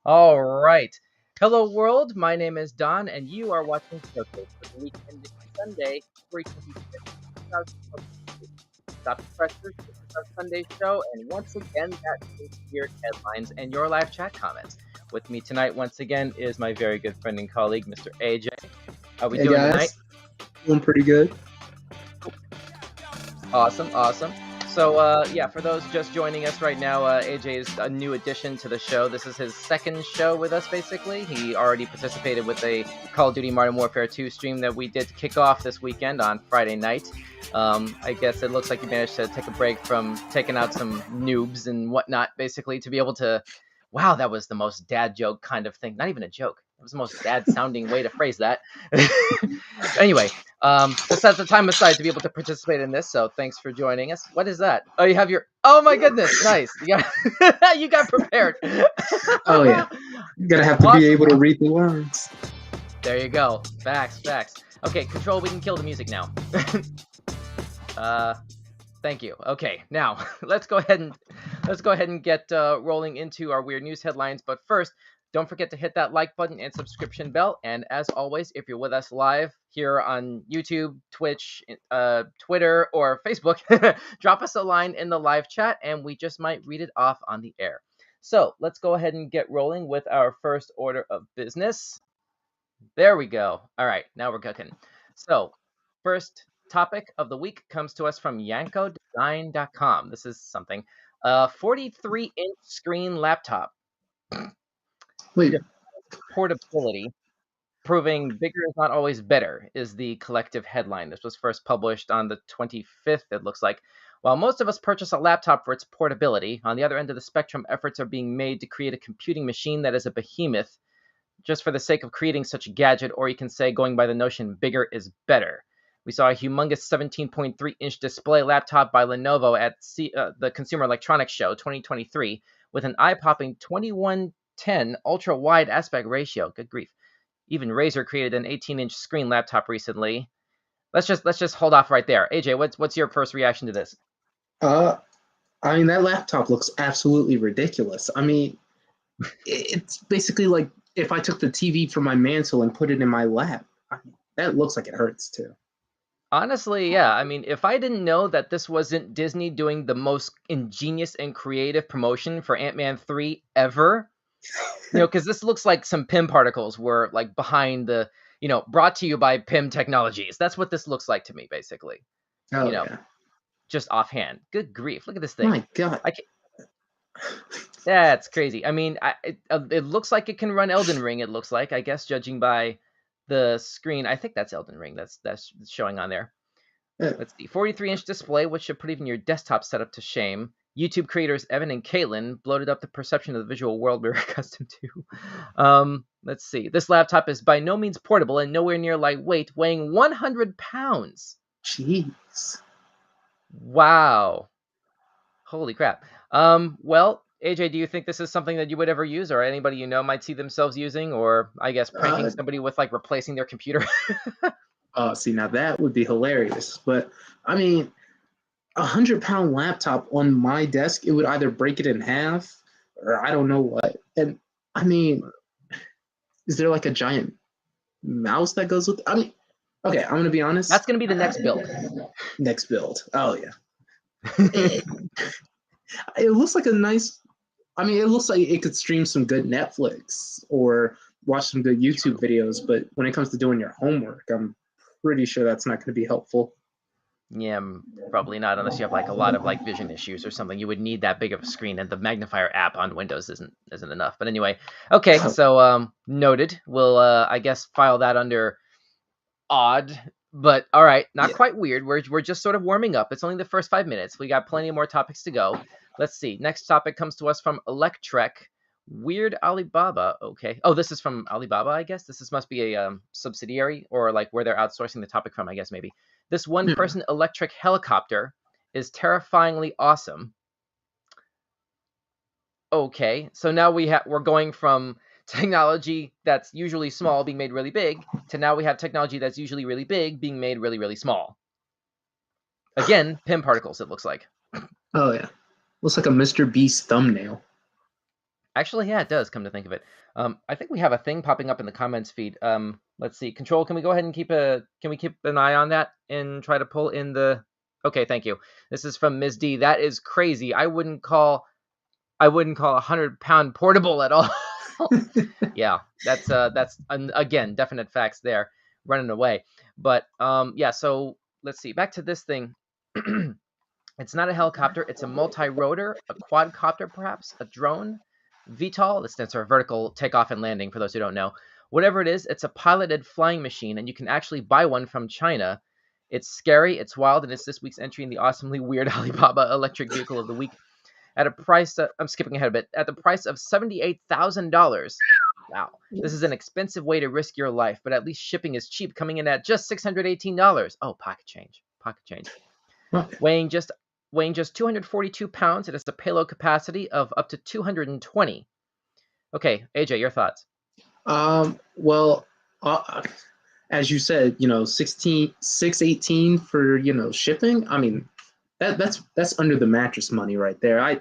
All right. Hello, world. My name is Don, and you are watching Showcase for the week ending Sunday, February 25th, 2022. Stop the pressure. This is our Sunday show, and once again, that means weird headlines and your live chat comments. With me tonight, once again, is my very good friend and colleague, Mr. AJ. How are we Hey doing tonight? guys, doing pretty good. Awesome, awesome. So, yeah, for those just joining us right now, AJ is a new addition to the show. This is his second show with us, basically. He already participated with a Call of Duty Modern Warfare 2 stream that we did to kick off this weekend on Friday night. I guess it looks like you managed to take a break from taking out some noobs and whatnot, basically, to be able to. Wow, that was the most dad joke kind of thing. Not even a joke. It was the most dad sounding way to phrase that. Anyway, to set the time aside to be able to participate in this. So thanks for joining us. What is that? Oh, you have your. Oh my goodness! Nice. You got. You got prepared. Oh yeah, you're gonna have to be Awesome. able to read the lines. There you go. Facts. Facts. Okay, control. We can kill the music now. uh, thank you. Okay, now let's go ahead and get rolling into our weird news headlines. But first, don't forget to hit that like button and subscription bell. And as always, if you're with us live here on YouTube, Twitch, Twitter, or Facebook, drop us a line in the live chat, and we just might read it off on the air. So let's go ahead and get rolling with our first order of business. There we go. All right, now we're cooking. So, first topic of the week comes to us from yankodesign.com. This is something. 43-inch screen laptop. Wait, Portability. Proving bigger is not always better is the collective headline. This was first published on the 25th, it looks like. While most of us purchase a laptop for its portability, on the other end of the spectrum, efforts are being made to create a computing machine that is a behemoth just for the sake of creating such a gadget, or you can say, going by the notion, bigger is better. We saw a humongous 17.3-inch display laptop by Lenovo at the Consumer Electronics Show 2023 with an eye-popping 2110 ultra-wide aspect ratio. Good grief. Even Razer created an 18-inch screen laptop recently. Let's just hold off right there. AJ, what's your first reaction to this? uh, I mean that laptop looks absolutely ridiculous. I mean, it's basically like if I took the TV from my mantle and put it in my lap. That looks like it hurts too. Honestly, yeah. I mean, if I didn't know that this wasn't Disney doing the most ingenious and creative promotion for Ant-Man 3 ever, because this looks like some PIM particles were like behind the, brought to you by PIM Technologies. That's what this looks like to me, basically. Oh You know, yeah, just offhand. Good grief. Look at this thing. my God. That's crazy. I mean, it looks like it can run Elden Ring, it looks like, I guess, judging by the screen. I think that's Elden Ring that's showing on there. Uh, Let's see. 43-inch display, which should put even your desktop setup to shame. YouTube creators Evan and Caitlin bloated up the perception of the visual world we're accustomed to. Let's see. This laptop is by no means portable and nowhere near lightweight, weighing 100 pounds. Jeez. Wow. Holy crap. Well, AJ, do you think this is something that you would ever use, or anybody you know might see themselves using, or I guess pranking Uh, somebody with like replacing their computer? see now that would be hilarious. But I mean, 100-pound laptop on my desk, it would either break it in half or I don't know what. And I mean, is there like a giant mouse that goes with it? I mean, okay, I'm gonna be honest. That's going to be the next build. Next build. Oh yeah. it, it looks like a nice. I mean, it looks like it could stream some good Netflix or watch some good YouTube videos. But when it comes to doing your homework, I'm pretty sure that's not going to be helpful. Yeah, probably not unless you have like a lot of like vision issues or something. You would need that big of a screen, and the magnifier app on Windows isn't enough. But anyway, okay, so noted. We'll I guess file that under odd, but all right, not Yeah. quite weird. We're just sort of warming up. It's only the first 5 minutes. We got plenty more topics to go. Let's see. Next topic comes to us from Electrek. Weird Alibaba. Okay. Oh, this is from Alibaba, I guess. Must be a subsidiary or like where they're outsourcing the topic from, I guess maybe. This one-person electric helicopter is terrifyingly awesome. Okay, so now we're going from technology that's usually small being made really big to now we have technology that's usually really big being made really, really small. Again, PIM particles, it looks like. Oh yeah. Looks like a Mr. Beast thumbnail. Actually, yeah, it does. Come to think of it, I think we have a thing popping up in the comments feed. Let's see. Control. Can we go ahead and Can we keep an eye on that and try to pull in the? Okay, thank you. This is from Ms. D. That is crazy. I wouldn't call 100-pound portable at all. Yeah, that's again definite facts there. Running away, but yeah. So let's see. Back to this thing. It's not a helicopter. It's a multi-rotor, a quadcopter, perhaps a drone. VTOL. That stands for vertical takeoff and landing. For those who don't know, whatever it is, it's a piloted flying machine, and you can actually buy one from China. It's scary, it's wild, and it's this week's entry in the awesomely weird Alibaba Electric Vehicle of the Week at a price. I'm skipping ahead a bit. At the price of $78,000. Wow, this is an expensive way to risk your life, but at least shipping is cheap, coming in at just $618. Oh, pocket change, pocket change. Okay. Weighing just 242 pounds. It has a payload capacity of up to 220. Okay, AJ, your thoughts? Well, as you said, 618 for shipping. I mean, that's under the mattress money right there. I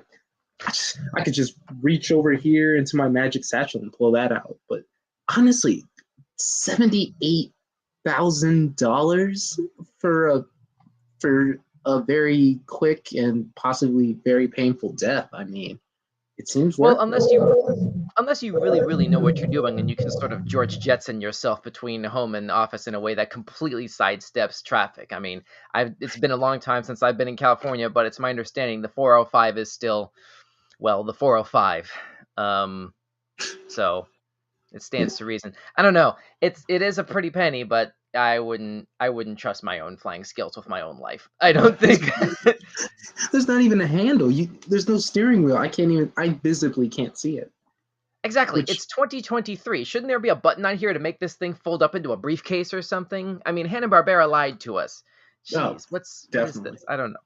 could just reach over here into my magic satchel and pull that out. But honestly, $78,000 for a very quick and possibly very painful death. I mean, it seems Well, worth unless you really, really know what you're doing and you can sort of George Jetson yourself between home and office in a way that completely sidesteps traffic. I mean, it's been a long time since I've been in California, but it's my understanding the 405 is still, well, the 405. So it stands to reason. I don't know. It is a pretty penny, but I wouldn't trust my own flying skills with my own life. I don't think. There's not even a handle. There's no steering wheel. I visibly can't see it. Exactly. It's 2023. Shouldn't there be a button on here to make this thing fold up into a briefcase or something? I mean, Hanna-Barbera lied to us. Jeez, what is this? I don't know.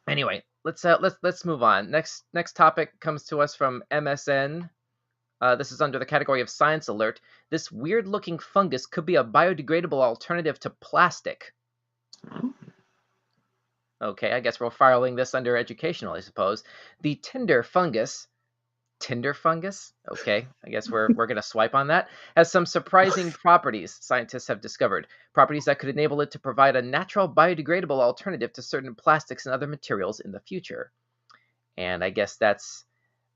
Anyway, let's move on. Next topic comes to us from MSN. This is under the category of Science Alert. This weird-looking fungus could be a biodegradable alternative to plastic. Okay, I guess we're filing this under educational, I suppose. The Tinder fungus. Tinder fungus? Okay, I guess we're going to swipe on that. Has some surprising properties scientists have discovered. Properties that could enable it to provide a natural biodegradable alternative to certain plastics and other materials in the future. And I guess that's,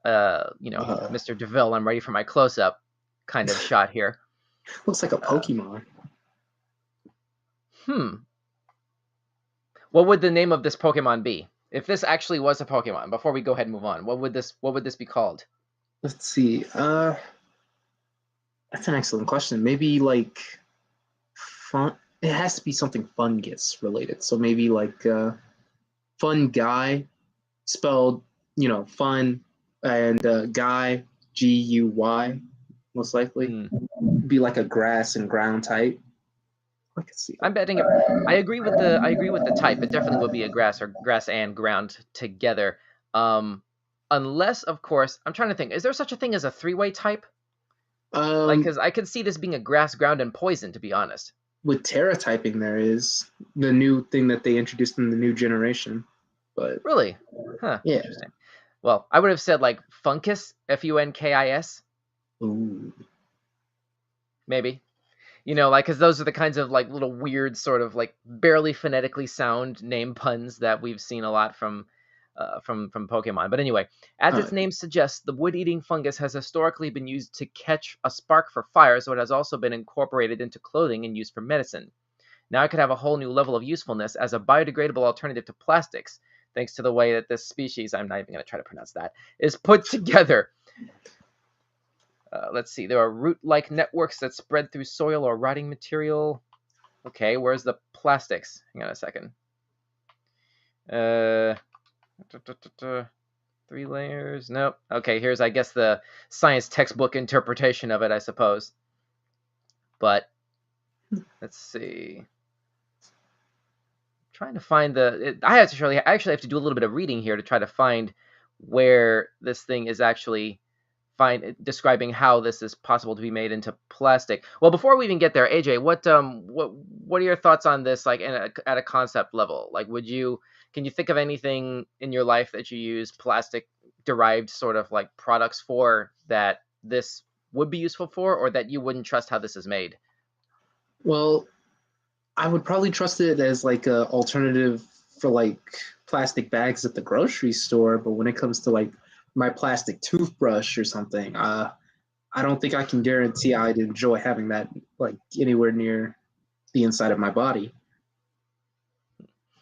Mr. DeVille, I'm ready for my close-up kind of shot here. Looks like a Pokemon. What would the name of this Pokemon be? If this actually was a Pokemon, before we go ahead and move on, what would this be called? Let's see. That's an excellent question. Maybe like fun. It has to be something fungus related. So maybe like fun guy, spelled fun, and guy GUY, most likely. Be like a grass and ground type. I could see. I'm betting it. I agree with the type. It definitely would be a grass and ground together. Unless, of course, I'm trying to think. Is there such a thing as a three-way type? Because I could see this being a grass, ground, and poison. To be honest, with Terra typing, there is the new thing that they introduced in the new generation. But really, huh? Yeah. Interesting. Well, I would have said like Funkus, FUNKIS. Ooh. Maybe. Because those are the kinds of like little weird sort of like barely phonetically sound name puns that we've seen a lot from Pokemon. But anyway, as its name suggests, the wood-eating fungus has historically been used to catch a spark for fire, so it has also been incorporated into clothing and used for medicine. Now it could have a whole new level of usefulness as a biodegradable alternative to plastics, thanks to the way that this species, I'm not even going to try to pronounce that, is put together. Let's see. There are root-like networks that spread through soil or rotting material. Okay, where's the plastics? Hang on a second. 3 layers. Nope. Okay, here's, I guess, the science textbook interpretation of it, I suppose. But let's see. I'm trying to find I actually have to do a little bit of reading here to try to find where this thing is actually describing how this is possible to be made into plastic. Well, before we even get there, AJ, what are your thoughts on this? Like at a concept level, like can you think of anything in your life that you use plastic derived sort of like products for that this would be useful for, or that you wouldn't trust how this is made? Well, I would probably trust it as like a alternative for like plastic bags at the grocery store, but when it comes to like my plastic toothbrush or something, I don't think I can guarantee I'd enjoy having that like anywhere near the inside of my body.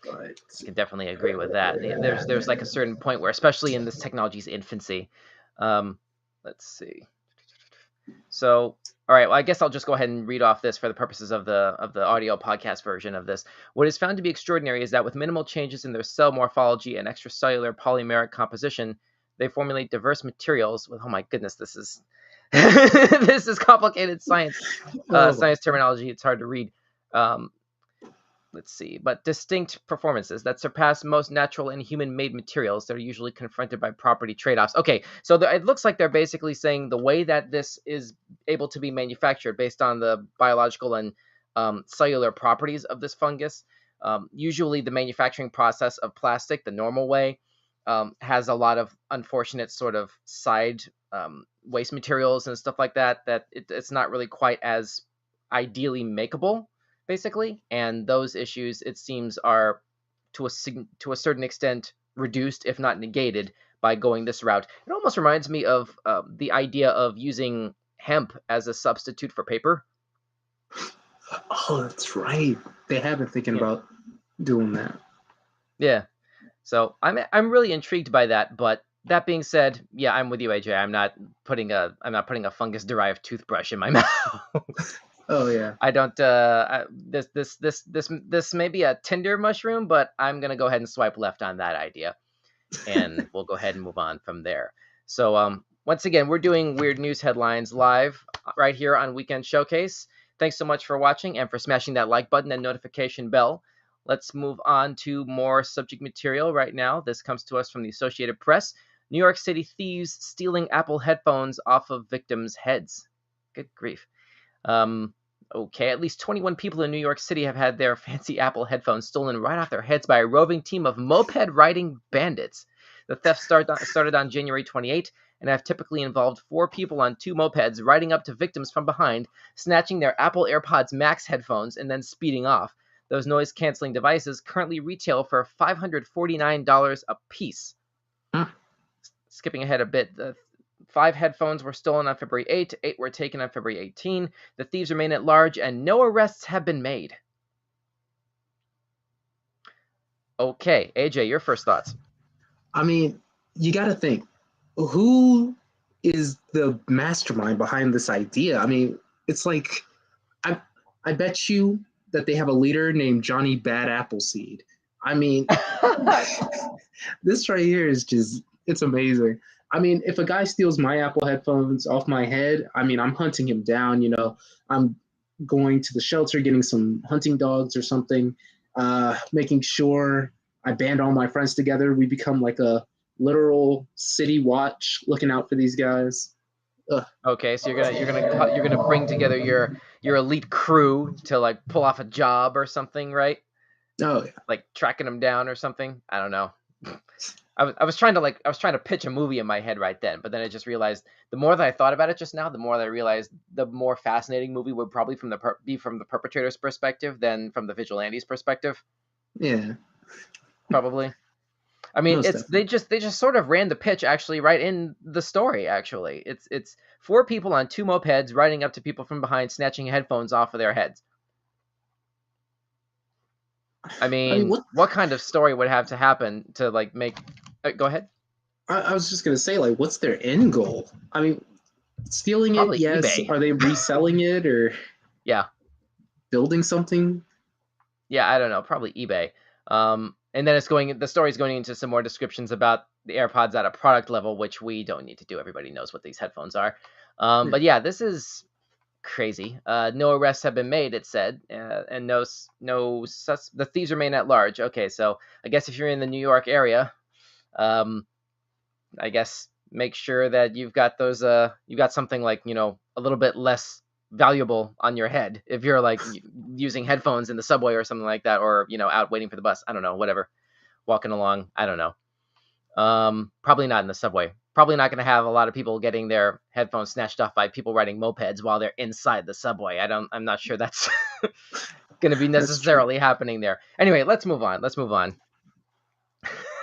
But I can definitely agree with that. There's like a certain point where, especially in this technology's infancy, let's see. So, all right. Well, I guess I'll just go ahead and read off this for the purposes of the audio podcast version of this. What is found to be extraordinary is that with minimal changes in their cell morphology and extracellular polymeric composition, they formulate diverse materials. With, oh my goodness, this is this is complicated science science terminology. It's hard to read. Let's see, but distinct performances that surpass most natural and human-made materials that are usually confronted by property trade-offs. Okay, so it looks like they're basically saying the way that this is able to be manufactured based on the biological and cellular properties of this fungus. Usually the manufacturing process of plastic, the normal way, has a lot of unfortunate sort of side waste materials and stuff like that, it's not really quite as ideally makeable, basically, and those issues, it seems, are to a certain extent reduced, if not negated, by going this route. It almost reminds me of the idea of using hemp as a substitute for paper. Oh, that's right. They have been thinking about doing that. Yeah. So I'm really intrigued by that. But that being said, yeah, I'm with you, AJ. I'm not putting a fungus derived toothbrush in my mouth. Oh yeah. I don't. This may be a Tinder mushroom, but I'm gonna go ahead and swipe left on that idea, and we'll go ahead and move on from there. So once again, we're doing weird news headlines live right here on Weekend Showcase. Thanks so much for watching and for smashing that like button and notification bell. Let's move on to more subject material right now. This comes to us from the Associated Press. New York City thieves stealing Apple headphones off of victims' heads. Good grief. Okay, at least 21 people in New York City have had their fancy Apple headphones stolen right off their heads by a roving team of moped-riding bandits. The theft started on January 28 and have typically involved 4 people on 2 mopeds riding up to victims from behind, snatching their Apple AirPods Max headphones, and then speeding off. Those noise-canceling devices currently retail for $549 a piece. Skipping ahead a bit, 5 headphones were stolen on February 8, 8 were taken on February 18. The thieves remain at large, and no arrests have been made. Okay, AJ, your first thoughts. I mean, you got to think, who is the mastermind behind this idea? I mean, it's like, I bet you that they have a leader named Johnny Bad Appleseed. I mean, this right here is just, it's amazing. I mean, if a guy steals my Apple headphones off my head, I mean, I'm hunting him down, you know. I'm going to the shelter, getting some hunting dogs or something, making sure I band all my friends together. We become like a literal city watch looking out for these guys. Okay, so you're gonna bring together your elite crew to like pull off a job or something, right? Oh yeah. Like tracking them down or something. I don't know. I was trying to pitch a movie in my head right then, but then I just realized the more that I thought about it just now, the more that I realized the more fascinating movie would probably be from the perpetrator's perspective than from the vigilante's perspective. Yeah. Probably. I mean, they just sort of ran the pitch actually right in the story. Actually, it's 4 people on 2 mopeds riding up to people from behind, snatching headphones off of their heads. I mean, what kind of story would have to happen to like make? Go ahead. I was just gonna say, like, what's their end goal? I mean, stealing Probably it, yes. eBay. Are they reselling it or building something? Yeah, I don't know. Probably eBay. And then the story's going into some more descriptions about the AirPods at a product level, which we don't need to do. Everybody knows what these headphones are. But yeah, this is crazy. No arrests have been made, it said, and the thieves remain at large. Okay, so I guess if you're in the New York area, I guess make sure that you've got those. You got something like, you know, a little bit less valuable on your head if you're like using headphones in the subway or something like that, or, you know, out waiting for the bus. I don't know, whatever, walking along. I don't know. Probably not in the subway. Probably not going to have a lot of people getting their headphones snatched off by people riding mopeds while they're inside the subway. I'm not sure that's going to be That's true. necessarily happening there. Anyway, let's move on. Let's move on.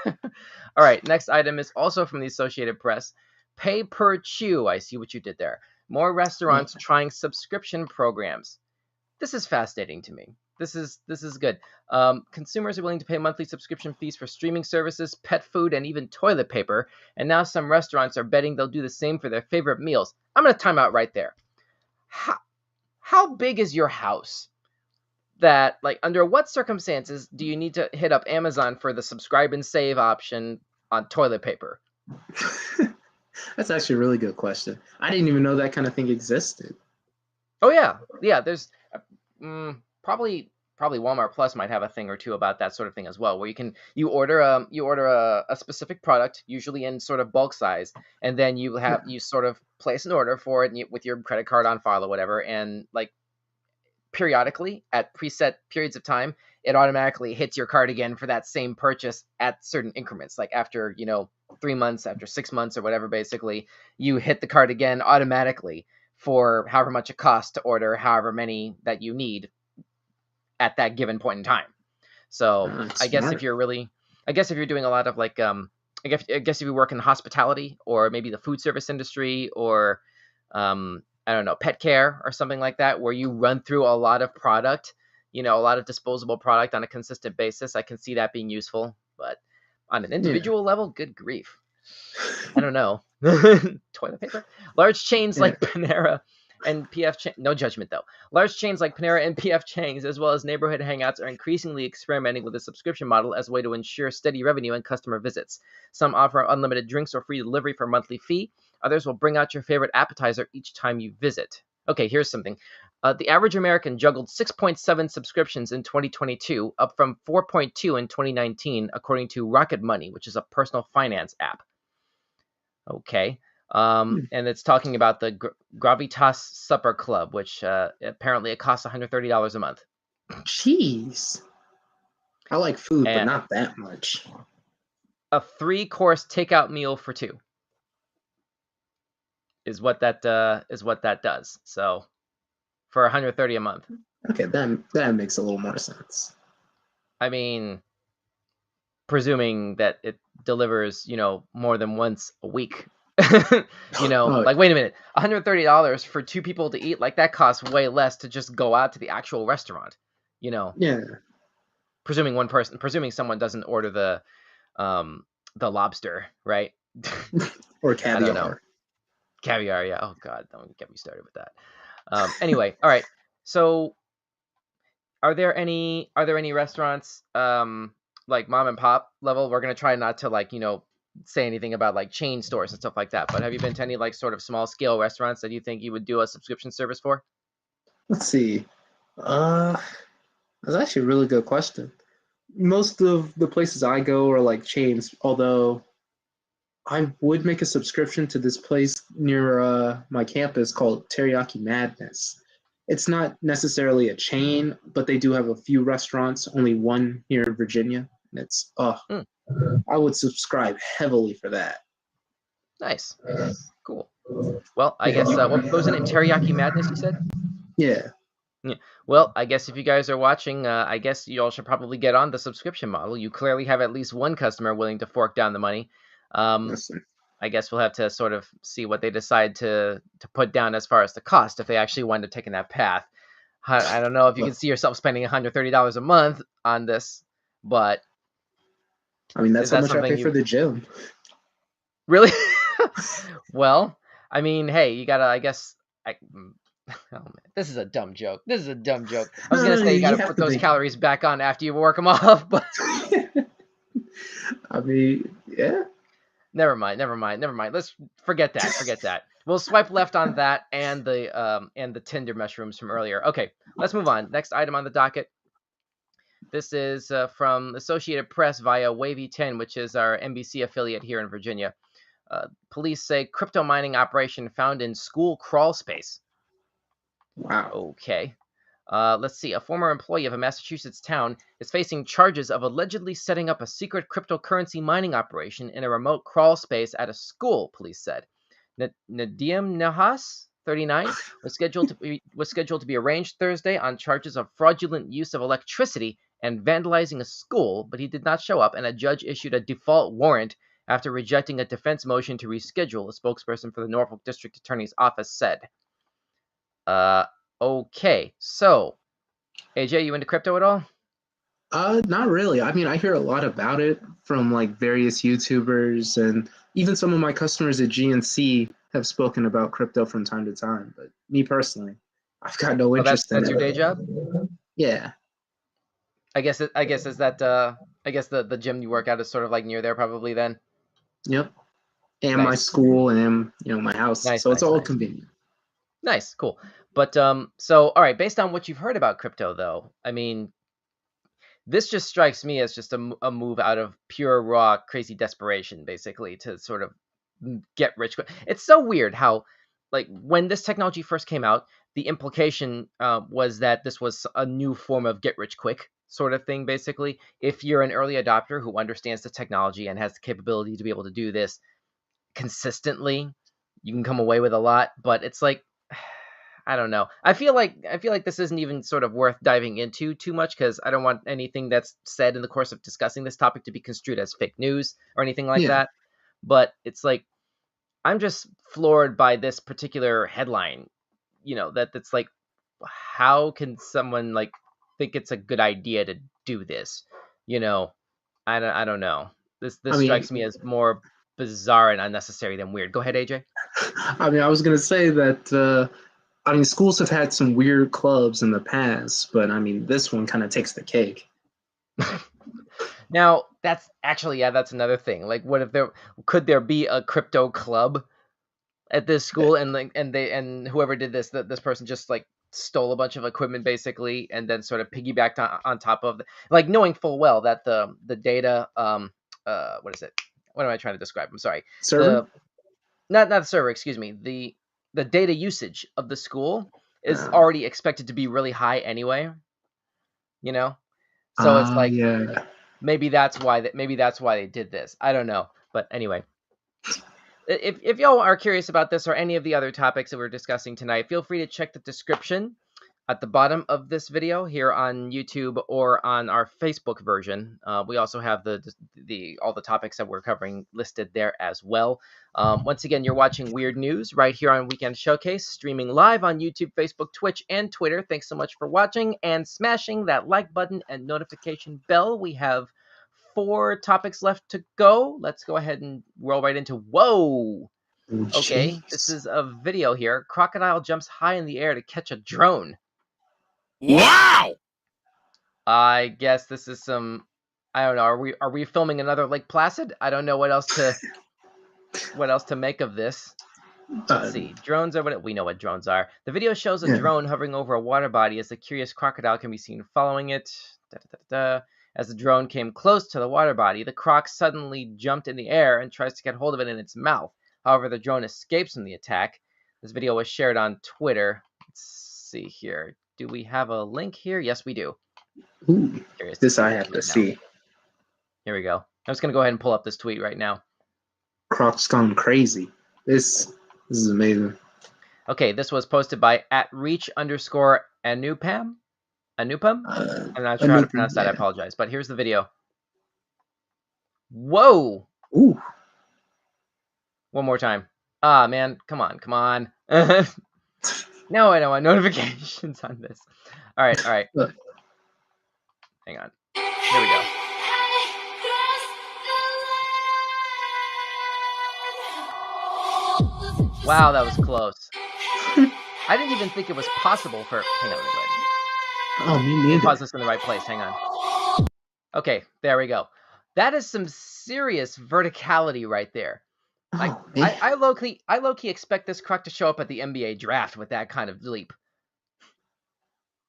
All right, next item is also from the Associated Press. Pay per chew. I see what you did there. More restaurants trying subscription programs. This is fascinating to me. This is good. Consumers are willing to pay monthly subscription fees for streaming services, pet food, and even toilet paper. And now some restaurants are betting they'll do the same for their favorite meals. I'm going to time out right there. How big is your house? That, like, under what circumstances do you need to hit up Amazon for the subscribe and save option on toilet paper? That's actually a really good question. I didn't even know that kind of thing existed. Oh yeah. There's probably Walmart Plus might have a thing or two about that sort of thing as well, where you order a specific product, usually in sort of bulk size, and then you sort of place an order for it with your credit card on file or whatever, and like periodically at preset periods of time, it automatically hits your card again for that same purchase at certain increments. Like after 3 months, after 6 months, or whatever, basically you hit the card again automatically for however much it costs to order however many that you need at that given point in time. So I guess if you're doing a lot of like I guess if you work in hospitality or maybe the food service industry or I don't know, pet care or something like that, where you run through a lot of product, a lot of disposable product on a consistent basis, I can see that being useful. But on an individual level, good grief. I don't know. Toilet paper? Large chains like Panera and PF no judgment though. Large chains like Panera and PF Chang's, as well as neighborhood hangouts, are increasingly experimenting with a subscription model as a way to ensure steady revenue and customer visits. Some offer unlimited drinks or free delivery for a monthly fee. Others will bring out your favorite appetizer each time you visit. Okay, here's something. The average American juggled 6.7 subscriptions in 2022, up from 4.2 in 2019, according to Rocket Money, which is a personal finance app. Okay. And it's talking about the Gravitas Supper Club, which apparently it costs $130 a month. Jeez. I like food, but not that much. A 3-course takeout meal for 2 is what that does. So for $130 a month. Okay, that makes a little more sense. I mean, presuming that it delivers, more than once a week. Like, wait a minute, $130 for 2 people to eat, like that costs way less to just go out to the actual restaurant, Yeah. Presuming someone doesn't order the lobster, right? Or caviar. I don't know. Caviar, yeah. Oh God, don't get me started with that. Anyway, all right. So, are there any restaurants like mom and pop level? We're gonna try not to say anything about like chain stores and stuff like that. But have you been to any like sort of small scale restaurants that you think you would do a subscription service for? Let's see. That's actually a really good question. Most of the places I go are like chains, although I would make a subscription to this place near my campus called Teriyaki Madness. It's not necessarily a chain, but they do have a few restaurants, only one here in Virginia. And it's, I would subscribe heavily for that. Nice. Cool. Well, I guess, what was the name? Teriyaki Madness, you said? Yeah. Well, I guess if you guys are watching, I guess you all should probably get on the subscription model. You clearly have at least one customer willing to fork down the money. I guess we'll have to sort of see what they decide to put down as far as the cost if they actually wind up taking that path. I don't know if you can see yourself spending $130 a month on this, but I mean, that's how much I pay for the gym. Really? Well, I mean, hey, you gotta, I guess, oh man, this is a dumb joke. I was gonna say you gotta put those calories back on after you work them off, but I mean, yeah. Never mind. Let's forget that. We'll swipe left on that and the Tinder mushrooms from earlier. Okay, let's move on. Next item on the docket. This is from Associated Press via Wavy 10, which is our NBC affiliate here in Virginia. Police say crypto mining operation found in school crawl space. Wow. Okay. Let's see. A former employee of a Massachusetts town is facing charges of allegedly setting up a secret cryptocurrency mining operation in a remote crawl space at a school, police said. Nadim Nahas, 39, was scheduled to be arraigned Thursday on charges of fraudulent use of electricity and vandalizing a school, but he did not show up, and a judge issued a default warrant after rejecting a defense motion to reschedule, a spokesperson for the Norfolk District Attorney's Office said. Okay, so AJ, you into crypto at all? Not really. I mean, I hear a lot about it from like various YouTubers, and even some of my customers at GNC have spoken about crypto from time to time. But me personally, I've got no Oh, interest in that's it. your day job? Yeah. I guess is that I guess the gym you work out is sort of like near there probably then. Yep. And my Nice. school and my house. Nice, So it's nice, all nice. convenient. Nice, cool. But so all right, based on what you've heard about crypto though, I mean, this just strikes me as just a move out of pure raw crazy desperation, basically, to sort of get rich quick. It's so weird how, like, when this technology first came out, the implication was that this was a new form of get rich quick sort of thing, basically. If you're an early adopter who understands the technology and has the capability to be able to do this consistently, you can come away with a lot. But it's like, I don't know. I feel like this isn't even sort of worth diving into too much, because I don't want anything that's said in the course of discussing this topic to be construed as fake news or anything like Yeah. that. But it's like, I'm just floored by this particular headline. That's like, how can someone like think it's a good idea to do this? I don't know. This I mean, strikes me as more bizarre and unnecessary than weird. Go ahead, AJ. I mean, I was gonna say that. I mean, schools have had some weird clubs in the past, but I mean, this one kind of takes the cake. Now, that's actually, yeah, that's another thing. Like, what if could there be a crypto club at this school, and like, and whoever did this person just like stole a bunch of equipment basically, and then sort of piggybacked on top of like, knowing full well that the data, what is it? What am I trying to describe? I'm sorry. Server? Not the server, excuse me. The data usage of the school is Uh, already expected to be really high anyway. So it's like, yeah. maybe that's why they did this. I don't know, but anyway, if y'all are curious about this or any of the other topics that we're discussing tonight, feel free to check the description at the bottom of this video here on YouTube or on our Facebook version. We also have all the topics that we're covering listed there as well. Once again, you're watching Weird News right here on Weekend Showcase, streaming live on YouTube, Facebook, Twitch, and Twitter. Thanks so much for watching and smashing that like button and notification bell. We have 4 topics left to go. Let's go ahead and roll right into whoa. Okay, this is a video here. Crocodile jumps high in the air to catch a drone. Wow! I guess this is some, I don't know. Are we filming another Lake Placid? I don't know what else to make of this. Let's see. Drones are we know what drones are. The video shows a drone hovering over a water body as the curious crocodile can be seen following it. As the drone came close to the water body, the croc suddenly jumped in the air and tries to get hold of it in its mouth. However, the drone escapes from the attack. This video was shared on Twitter. Let's see here. Do we have a link here? Yes, we do. Ooh, this I have to see. Here we go. I'm just going to go ahead and pull up this tweet right now. Croc's gone crazy. This is amazing. Okay, this was posted by @reach_Anupam. Anupam? I'm not sure how to pronounce that. I apologize. But here's the video. Whoa! Ooh. One more time. Ah, man. Come on. Now I don't want notifications on this. All right. Hang on. Here we go. Wow, that was close. I didn't even think it was possible for... Hang on, let me go ahead. Oh, me neither. Pause this in the right place. Hang on. Okay, there we go. That is some serious verticality right there. Like, I low-key expect this croc to show up at the NBA draft with that kind of leap.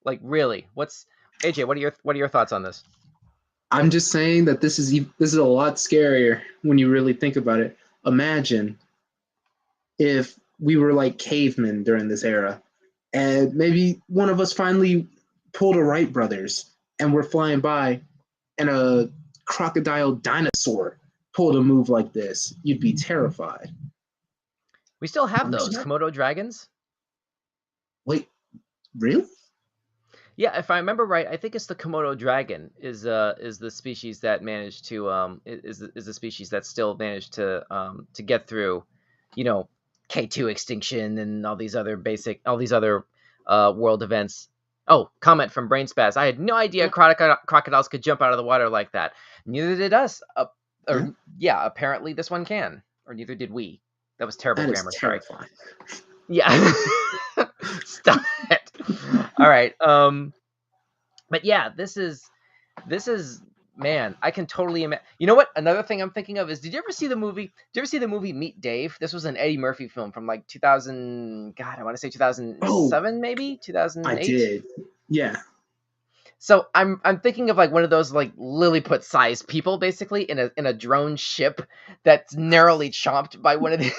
Like, really? AJ, what are your thoughts on this? I'm just saying that this is a lot scarier when you really think about it. Imagine if we were like cavemen during this era, and maybe one of us finally pull the Wright brothers and we're flying by and a crocodile dinosaur pulled a move like this, you'd be terrified. We still have those Komodo dragons. Wait, really? Yeah, if I remember right, I think it's the Komodo dragon is the species that managed to is the species that still managed to get through, K2 extinction and all these other world events. Oh, comment from Brain Spaz. I had no idea crocodiles could jump out of the water like that. Neither did us. Apparently this one can, or neither did we. That was terrible grammar. Sorry. Yeah. Stop it. All right. But yeah, this is man, I can totally imagine. You know what? Another thing I'm thinking of is, did you ever see the movie Meet Dave? This was an Eddie Murphy film from like 2000. God, I want to say 2007, maybe 2008. I did. Yeah. So I'm thinking of like one of those like Lilliput-sized people, basically in a drone ship that's narrowly chomped by one of the.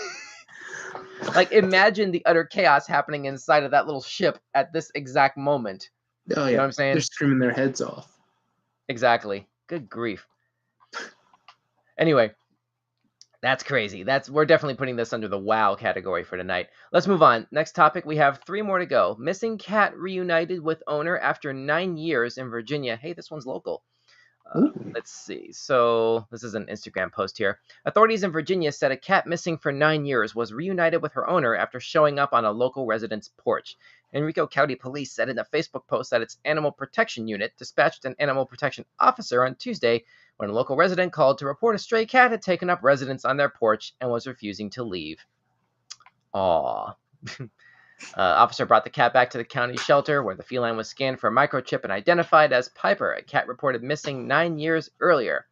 Like, imagine the utter chaos happening inside of that little ship at this exact moment. Oh yeah, you know what I'm saying? They're screaming their heads off. Exactly. Good grief. Anyway, that's crazy. We're definitely putting this under the wow category for tonight. Let's move on. Next topic, we have 3 more to go. Missing cat reunited with owner after 9 years in Virginia. Hey, this one's local. Let's see. So this is an Instagram post here. Authorities in Virginia said a cat missing for 9 years was reunited with her owner after showing up on a local resident's porch. Henrico County Police said in a Facebook post that its animal protection unit dispatched an animal protection officer on Tuesday when a local resident called to report a stray cat had taken up residence on their porch and was refusing to leave. Aww. Officer brought the cat back to the county shelter where the feline was scanned for a microchip and identified as Piper, a cat reported missing 9 years earlier.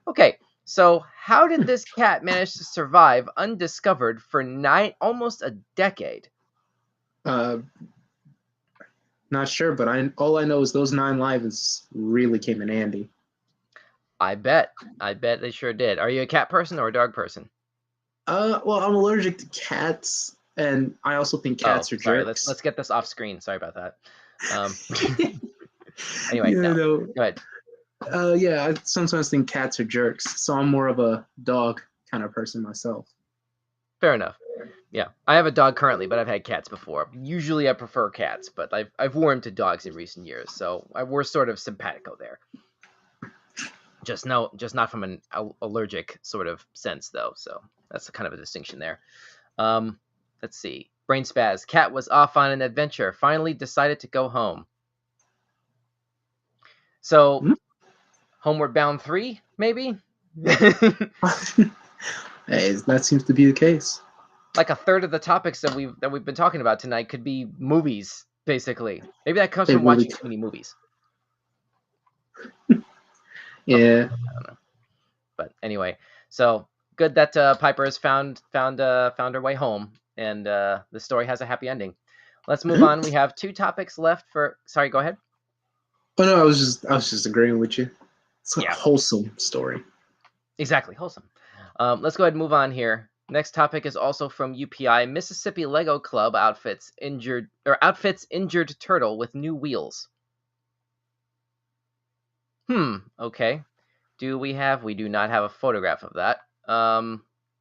Okay, so how did this cat manage to survive undiscovered for almost a decade? Not sure, but all I know is those 9 lives really came in handy. I bet they sure did. Are you a cat person or a dog person? Well, I'm allergic to cats, and I also think cats are jerks. Let's get this off screen. Sorry about that. Anyway, go ahead. I sometimes think cats are jerks, so I'm more of a dog kind of person myself. Fair enough. Yeah, I have a dog currently, but I've had cats before. Usually I prefer cats, but I've warmed to dogs in recent years, so we're sort of simpatico there. Just not from an allergic sort of sense, though, so that's kind of a distinction there. Let's see. Brain spaz. Cat was off on an adventure. Finally decided to go home. So, Homeward Bound 3, maybe? Hey, that seems to be the case. Like a third of the topics that we've been talking about tonight could be movies, basically. Maybe that comes from watching too many movies. Yeah. I don't know. But anyway, so good that Piper has found her way home, and the story has a happy ending. Let's move on. We have 2 topics left for. Sorry, go ahead. Oh no, I was just agreeing with you. It's a wholesome story. Exactly, wholesome. Let's go ahead and move on here. Next topic is also from UPI. Mississippi Lego Club outfits injured turtle with new wheels. Okay. We do not have a photograph of that.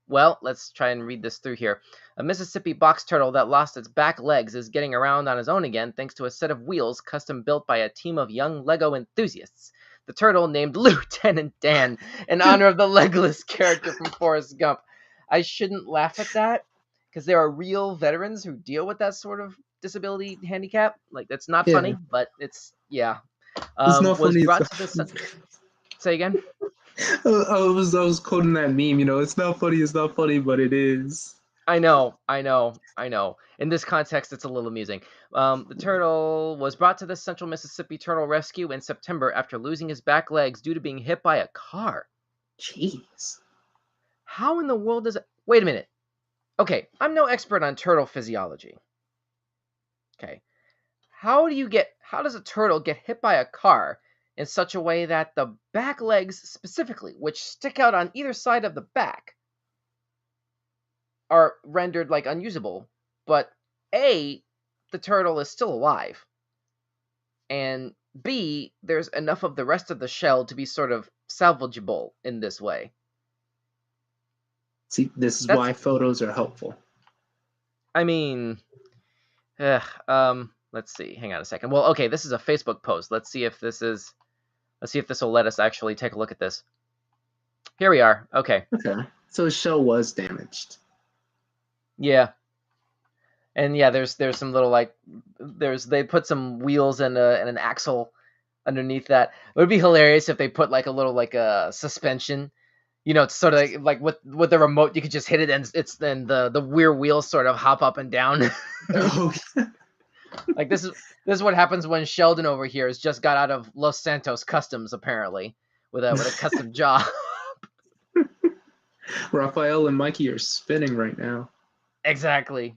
Well, let's try and read this through here. A Mississippi box turtle that lost its back legs is getting around on his own again thanks to a set of wheels custom built by a team of young Lego enthusiasts. The turtle, named Lieutenant Dan, in honor of the legless character from Forrest Gump. I shouldn't laugh at that, because there are real veterans who deal with that sort of disability handicap. Like, that's not funny, but it's, yeah. It's not funny. Say again? I was quoting that meme, it's not funny, but it is. I know. In this context, it's a little amusing. The turtle was brought to the Central Mississippi Turtle Rescue in September after losing his back legs due to being hit by a car. Jeez. How in the world does it... Wait a minute. Okay, I'm no expert on turtle physiology. Okay. How does a turtle get hit by a car in such a way that the back legs specifically, which stick out on either side of the back, are rendered like unusable, but the turtle is still alive? and B, there's enough of the rest of the shell to be sort of salvageable in this way. See, this is why photos are helpful. I mean, let's see. Hang on a second. Well, okay, this is a Facebook post. Let's see if this will let us actually take a look at this. Here we are. Okay. Okay. So the shell was damaged. Yeah. And yeah, there's some little they put some wheels and an axle underneath that. It would be hilarious if they put like a little a suspension. It's sort of like with the remote, you could just hit it and the rear wheels sort of hop up and down. Oh. Like this is what happens when Sheldon over here has just got out of Los Santos Customs, apparently, with a custom job. Raphael and Mikey are spinning right now. Exactly.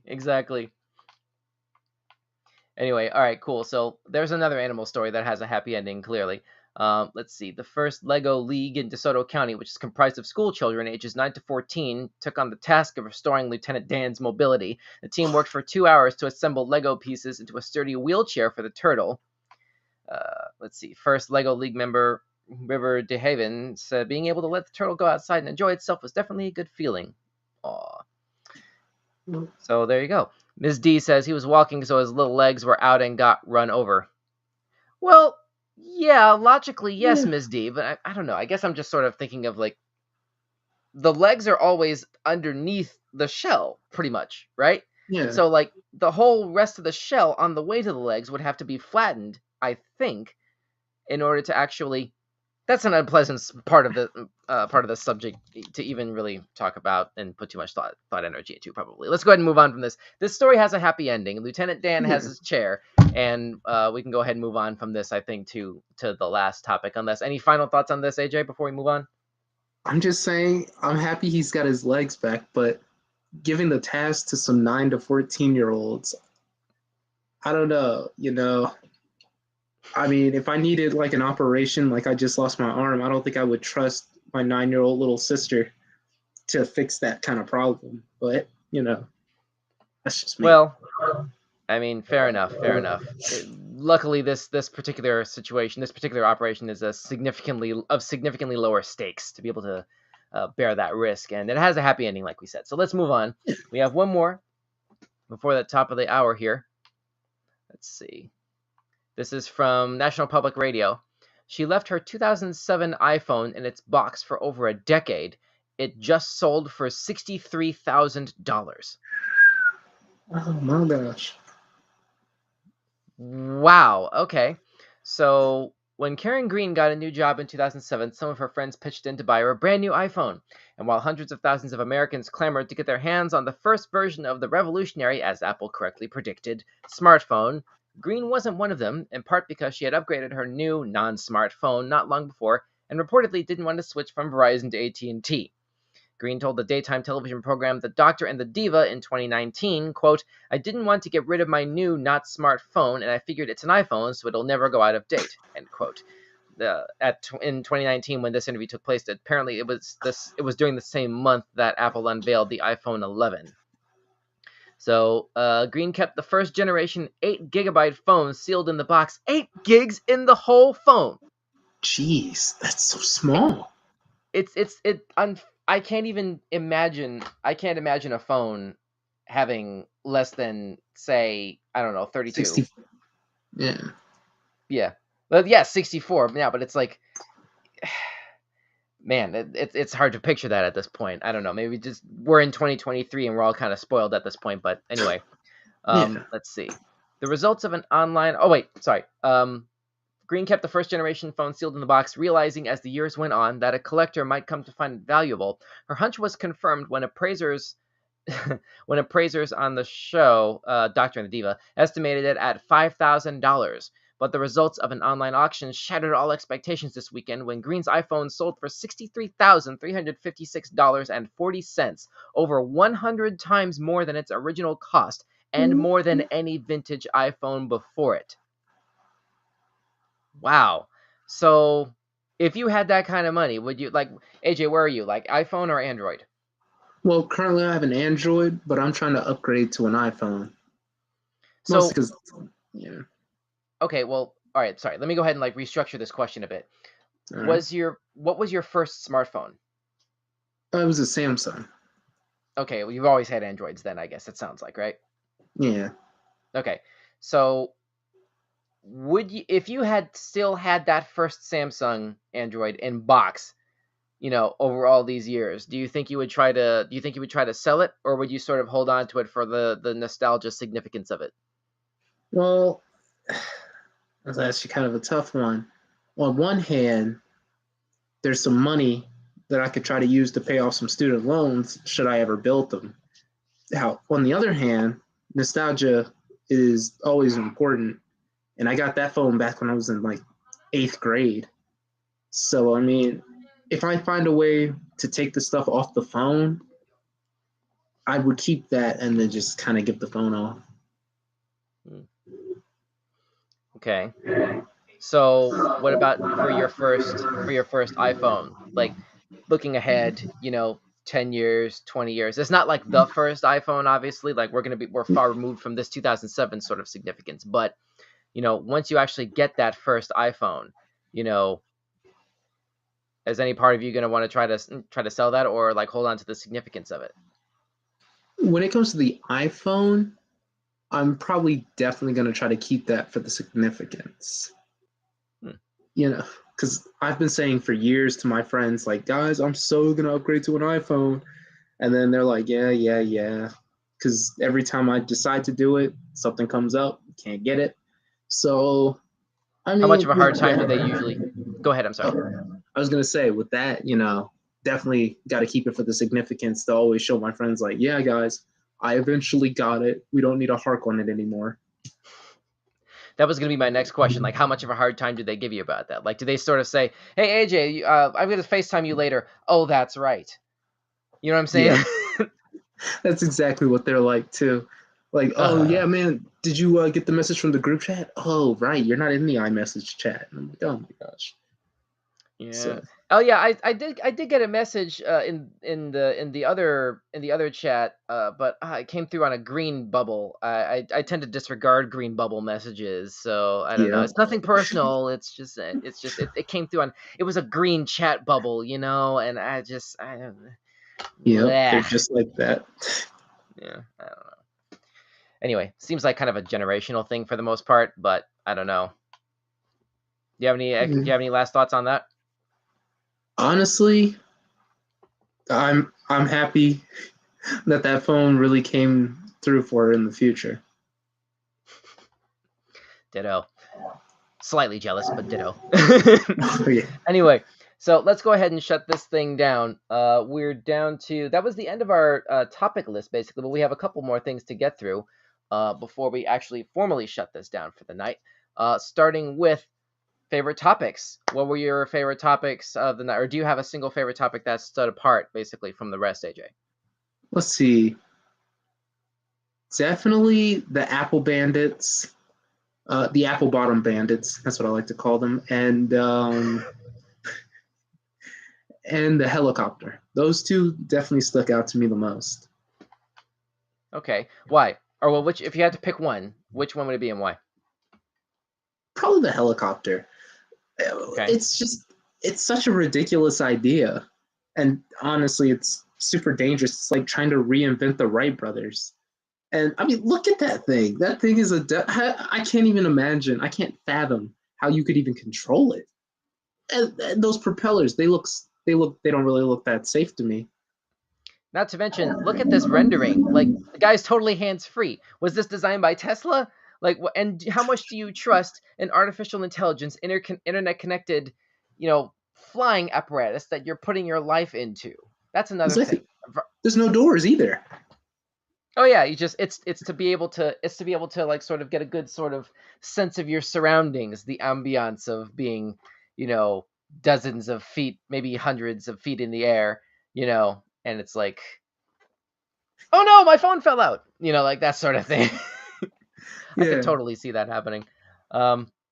Anyway, all right, cool. So there's another animal story that has a happy ending, clearly. Let's see. The first Lego League in DeSoto County, which is comprised of school children ages 9 to 14, took on the task of restoring Lieutenant Dan's mobility. The team worked for 2 hours to assemble Lego pieces into a sturdy wheelchair for the turtle. Let's see. First Lego League member River DeHaven said being able to let the turtle go outside and enjoy itself was definitely a good feeling. Aw. So there you go. Ms. D says he was walking so his little legs were out and got run over. Well, yeah, logically, yes, Ms. D, but I don't know. I guess I'm just sort of thinking of the legs are always underneath the shell, pretty much, right? Yeah. So the whole rest of the shell on the way to the legs would have to be flattened, I think, in order to actually. That's an unpleasant part of the subject to even really talk about and put too much thought energy into, probably. Let's go ahead and move on from this. This story has a happy ending. Lieutenant Dan has his chair, and we can go ahead and move on from this, I think, to the last topic. Unless any final thoughts on this, AJ, before we move on? I'm just saying, I'm happy he's got his legs back, but giving the task to some 9 to 14-year-olds, I don't know, I mean, if I needed an operation, I just lost my arm, I don't think I would trust my 9-year-old little sister to fix that kind of problem. But, that's just me. Well, I mean, fair enough. Luckily, this particular situation, this particular operation is significantly lower stakes to be able to bear that risk, and it has a happy ending, like we said. So let's move on. We have one more before the top of the hour here. Let's see. This is from National Public Radio. She left her 2007 iPhone in its box for over a decade. It just sold for $63,000. Oh my gosh. Wow. Okay. So when Karen Green got a new job in 2007, some of her friends pitched in to buy her a brand new iPhone. And while hundreds of thousands of Americans clamored to get their hands on the first version of the revolutionary, as Apple correctly predicted, smartphone, Green wasn't one of them, in part because she had upgraded her new non-smartphone not long before and reportedly didn't want to switch from Verizon to AT&T. Green told the daytime television program The Doctor and the Diva in 2019, quote, "I didn't want to get rid of my new not smartphone, and I figured it's an iPhone, so it'll never go out of date," end quote. In 2019, when this interview took place, apparently it was during the same month that Apple unveiled the iPhone 11. So Green kept the first generation 8GB phone sealed in the box. 8 gigs in the whole phone. Jeez, that's so small. I can't even imagine. I can't imagine a phone having less than, say, I don't know, 32. 60, yeah. Yeah. Well, yeah, 64. Yeah, but it's like, man, it's hard to picture that at this point. I don't know. Maybe just we're in 2023 and we're all kind of spoiled at this point. But anyway, Let's see. The results of an online. Oh wait, sorry. Green kept the first generation phone sealed in the box, realizing as the years went on that a collector might come to find it valuable. Her hunch was confirmed when appraisers on the show, Doctor and the Diva, estimated it at $5,000. But the results of an online auction shattered all expectations this weekend when Green's iPhone sold for $63,356.40, over 100 times more than its original cost and more than any vintage iPhone before it. Wow. So if you had that kind of money, would you, AJ, where are you? iPhone or Android? Well, currently I have an Android, but I'm trying to upgrade to an iPhone. Mostly because, yeah. Okay, well, all right, sorry. Let me go ahead and like restructure this question a bit. All right. What was your first smartphone? It was a Samsung. Okay, well, you've always had Androids then, I guess it sounds like, right? Yeah. Okay. So would you, if you had still had that first Samsung Android in box, over all these years, do you think you would try to sell it, or would you sort of hold on to it for the nostalgia significance of it? Well, that's actually kind of a tough one. On one hand, there's some money that I could try to use to pay off some student loans should I ever build them. Now, on the other hand, nostalgia is always important. And I got that phone back when I was in like 8th grade. So, I mean, if I find a way to take the stuff off the phone, I would keep that and then just kind of give the phone off. Okay. So what about for your first iPhone? Like looking ahead, 10 years, 20 years. It's not like the first iPhone, obviously. Like we're far removed from this 2007 sort of significance. But, once you actually get that first iPhone, you know, is any part of you going to want to try to sell that, or like hold on to the significance of it? When it comes to the iPhone, I'm probably definitely going to try to keep that for the significance. Hmm. Because I've been saying for years to my friends, like, guys, I'm so going to upgrade to an iPhone. And then they're like, yeah. Because every time I decide to do it, something comes up, can't get it. So, I How much mean, of a hard time do they usually? Go ahead. I'm sorry. I was going to say, with that, definitely got to keep it for the significance to always show my friends, like, yeah, guys, I eventually got it. We don't need to hark on it anymore. That was going to be my next question. Like, how much of a hard time do they give you about that? Like, do they sort of say, "Hey, AJ, I'm going to FaceTime you later." Oh, that's right. You know what I'm saying? Yeah. That's exactly what they're like, too. Like, oh, yeah, man, did you get the message from the group chat? Oh, right, you're not in the iMessage chat. And I'm like, oh, my gosh. Yeah. So, Oh yeah, I did get a message in the other chat, but it came through on a green bubble. I tend to disregard green bubble messages, so I don't know. yeah. It's nothing personal. It came through on, it was a green chat bubble, and I don't. Yep, they're Bleh. just like that. Yeah, I don't know. Anyway, seems like kind of a generational thing for the most part, but I don't know. Do you have any last thoughts on that? Honestly, I'm happy that phone really came through for her in the future. Ditto. Slightly jealous, but ditto. Yeah. Anyway, so let's go ahead and shut this thing down. We're down to, that was the end of our topic list, basically, but we have a couple more things to get through before we actually formally shut this down for the night. Starting with favorite topics. What were your favorite topics of the night? Or do you have a single favorite topic that stood apart, basically, from the rest, AJ? Let's see. Definitely the Apple Bandits, the Apple Bottom Bandits. That's what I like to call them, and the helicopter. Those two definitely stuck out to me the most. Okay. Why? Or, well, if you had to pick one, which one would it be and why? Probably the helicopter. Okay. It's such a ridiculous idea, and honestly, it's super dangerous. It's like trying to reinvent the Wright brothers. And I mean, look at that thing. That thing is I can't even imagine. I can't fathom how you could even control it. And those propellers, they don't really look that safe to me. Not to mention, look at this rendering. Like, the guy's totally hands-free. Was this designed by Tesla? Like, and how much do you trust an artificial intelligence, internet-connected, flying apparatus that you're putting your life into? That's another thing. Exactly. There's no doors either. Oh yeah, it's to be able to like sort of get a good sort of sense of your surroundings, the ambiance of being, dozens of feet, maybe hundreds of feet in the air, and it's like, oh no, my phone fell out, like that sort of thing. I could Yeah. totally see that happening.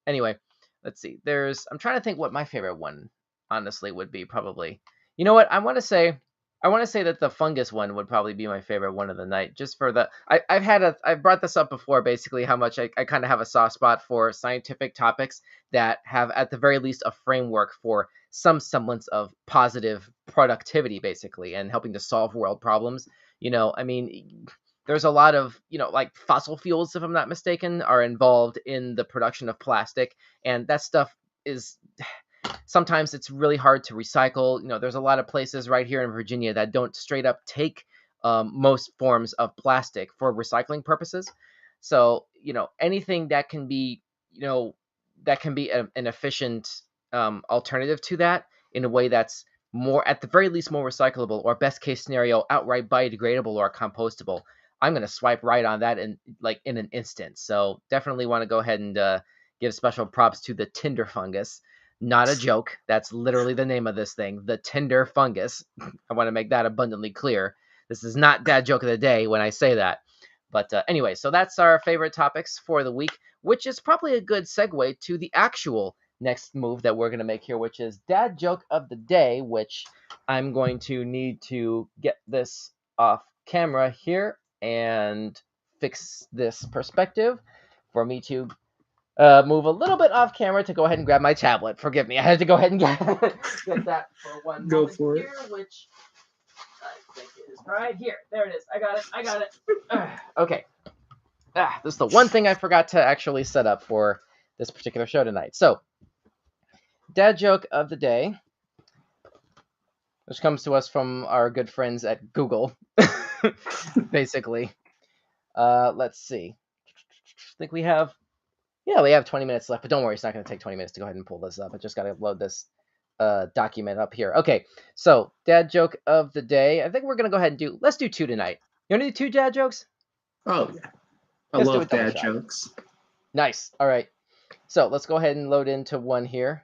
Anyway, let's see. I'm trying to think what my favorite one honestly would be, probably. You know what? I want to say I want to say that the fungus one would probably be my favorite one of the night, just for the I've brought this up before, basically how much I kind of have a soft spot for scientific topics that have at the very least a framework for some semblance of positive productivity, basically, and helping to solve world problems. I mean, there's a lot of, like fossil fuels, if I'm not mistaken, are involved in the production of plastic, and that stuff is sometimes it's really hard to recycle. There's a lot of places right here in Virginia that don't straight up take most forms of plastic for recycling purposes. So, anything that can be, an efficient alternative to that in a way that's more, at the very least, more recyclable, or best case scenario, outright biodegradable or compostable. I'm going to swipe right on that in an instant. So definitely want to go ahead and give special props to the tinder fungus. Not a joke. That's literally the name of this thing, the tinder fungus. I want to make that abundantly clear. This is not dad joke of the day when I say that. But anyway, so that's our favorite topics for the week, which is probably a good segue to the actual next move that we're going to make here, which is dad joke of the day, which I'm going to need to get this off camera here and fix this perspective for me to move a little bit off camera to go ahead and grab my tablet. Forgive me, I had to go ahead and get that for one Go moment for here, which I think is right here. There it is. I got it. Okay. This is the one thing I forgot to actually set up for this particular show tonight. So, dad joke of the day, which comes to us from our good friends at Google, basically. Let's see. I think we have 20 minutes left, but don't worry, it's not going to take 20 minutes to go ahead and pull this up. I just got to load this document up here. Okay, so dad joke of the day. I think we're going to go ahead and let's do 2 tonight. You want to do 2 dad jokes? Oh yeah, I Let's do a love double dad shot. jokes. Nice. All right. So let's go ahead and load into one here.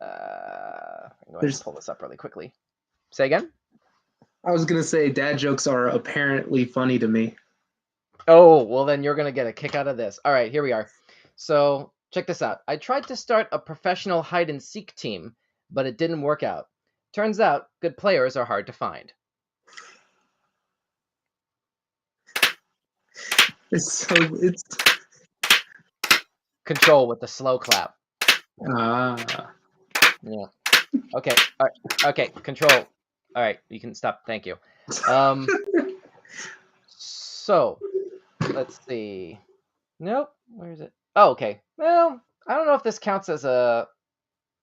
I'm going to pull this up really quickly. Say again? I was gonna say dad jokes are apparently funny to me. Oh, well then you're going to get a kick out of this. All right, here we are. So check this out. I tried to start a professional hide-and-seek team, but it didn't work out. Turns out, good players are hard to find. It's Control with the slow clap. ah. Yeah. Okay. All right. Okay. Control. All right. You can stop. Thank you. So let's see. Nope. Where is it? Oh, okay. Well, I don't know if this counts as a.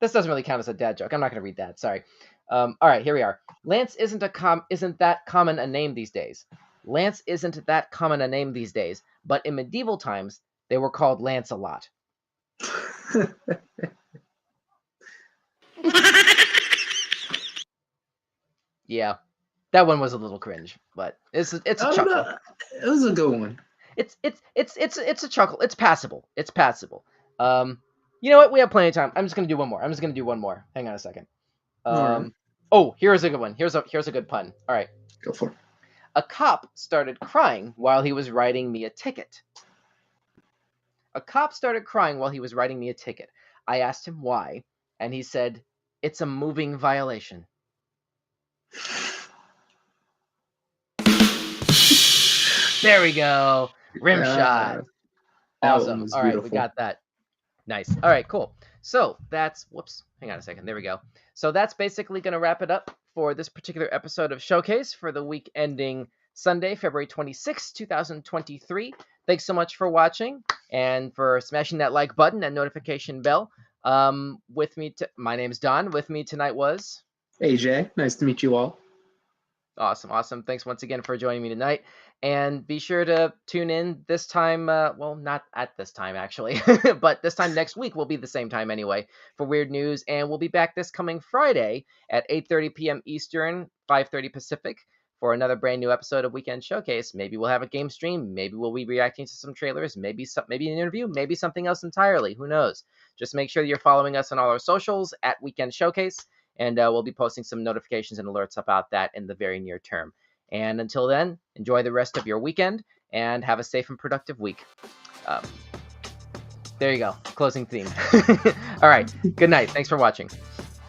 This doesn't really count as a dad joke. I'm not going to read that. Sorry. All right. Here we are. Lance isn't that common a name these days. Lance isn't that common a name these days, but in medieval times they were called Lance-a-lot. Yeah, that one was a little cringe, but it's a chuckle. No, it was a good one. It's a chuckle. It's passable. It's passable. You know what? We have plenty of time. I'm just gonna do one more. Hang on a second. Right. Oh, here's a good one. Here's a good pun. All right. Go for it. A cop started crying while he was writing me a ticket. A cop started crying while he was writing me a ticket. I asked him why, and he said, "It's a moving violation." There we go. Rim shot. Awesome. All right, we got that. Nice. All right, cool. So that's, whoops, hang on a second. There we go. So that's basically going to wrap it up for this particular episode of Showcase for the week ending Sunday, February 26, 2023. Thanks so much for watching and for smashing that like button and notification bell. My name's Don. With me tonight was AJ. Nice to meet you all. Awesome. Thanks once again for joining me tonight. And be sure to tune in this time. Well, not at this time, actually. But this time next week will be the same time anyway for Weird News. And we'll be back this coming Friday at 8:30 p.m. Eastern, 5:30 Pacific for another brand new episode of Weekend Showcase. Maybe we'll have a game stream. Maybe we'll be reacting to some trailers. Maybe an interview. Maybe something else entirely. Who knows? Just make sure that you're following us on all our socials at Weekend Showcase. And we'll be posting some notifications and alerts about that in the very near term. And until then, enjoy the rest of your weekend and have a safe and productive week. There you go. Closing theme. All right. Good night. Thanks for watching.